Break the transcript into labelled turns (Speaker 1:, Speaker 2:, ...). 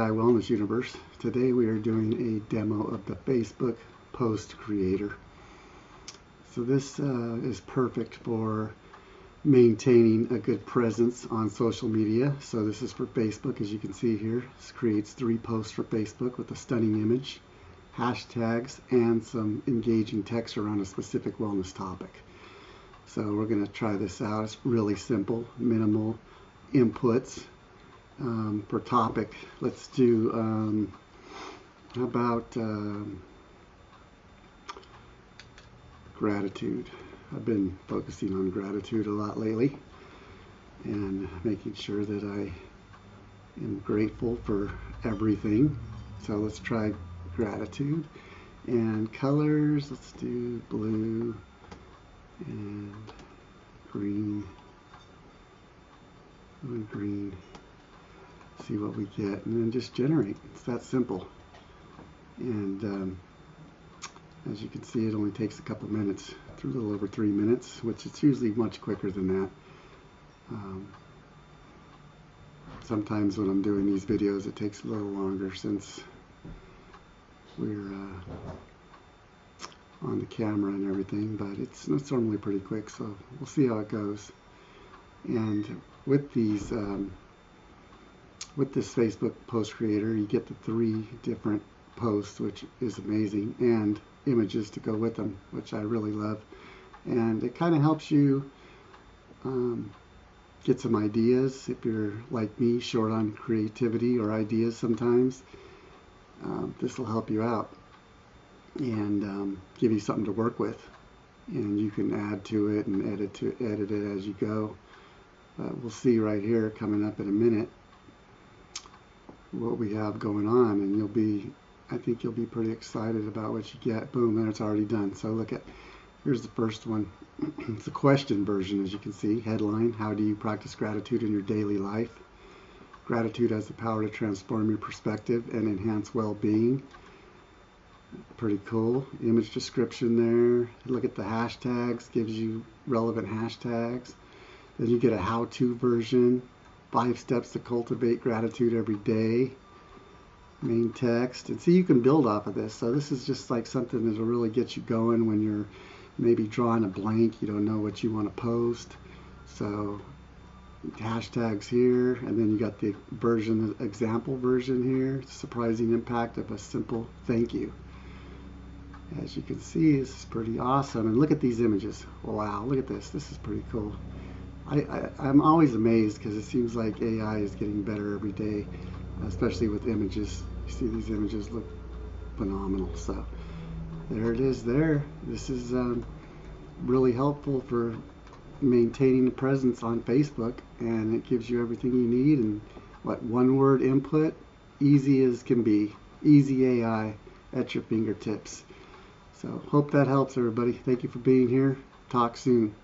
Speaker 1: AI Wellness Universe. Today we are doing a demo of the Facebook Post Creator. So this is perfect for maintaining a good presence on social media. So this is for Facebook, as you can see here. This creates 3 posts for Facebook with a stunning image, hashtags, and some engaging text around a specific wellness topic. So we're going to try this out. It's really simple, minimal inputs. Per topic, let's do how about gratitude. I've been focusing on gratitude a lot lately and making sure that I am grateful for everything. So let's try gratitude. And colors, let's do blue and green. Blue and green. See what we get, and then just generate. It's that simple. And as you can see, it only takes a couple minutes, a little over 3 minutes, which it's usually much quicker than that. Sometimes when I'm doing these videos, it takes a little longer since we're on the camera and everything, but it's normally pretty quick, so we'll see how it goes. And with these with this Facebook post creator, you get the 3 different posts, which is amazing, and images to go with them, which I really love. And it kind of helps you get some ideas. If you're like me, short on creativity or ideas sometimes, this will help you out and give you something to work with. And you can add to it and edit it as you go. We'll see right here coming up in a minute what we have going on, and I think you'll be pretty excited about what you get. Boom, and it's already done. So here's the first one. It's a question version, as you can see. Headline: how do you practice gratitude in your daily life? Gratitude has the power to transform your perspective and enhance well-being. Pretty cool. Image description there. Look at the hashtags, gives you relevant hashtags. Then you get a how-to version. 5 steps to cultivate gratitude every day. Main text. And see, you can build off of this. So this is just like something that will really get you going when you're maybe drawing a blank. You don't know what you want to post. So hashtags here. And then you got the example version here. Surprising impact of a simple thank you. As you can see, this is pretty awesome. And look at these images. Wow, look at this. This is pretty cool. I'm always amazed because it seems like AI is getting better every day, especially with images. You see these images look phenomenal. So there it is there. This is really helpful for maintaining a presence on Facebook, and it gives you everything you need. And one word input, easy as can be. Easy AI at your fingertips. So hope that helps, everybody. Thank you for being here. Talk soon.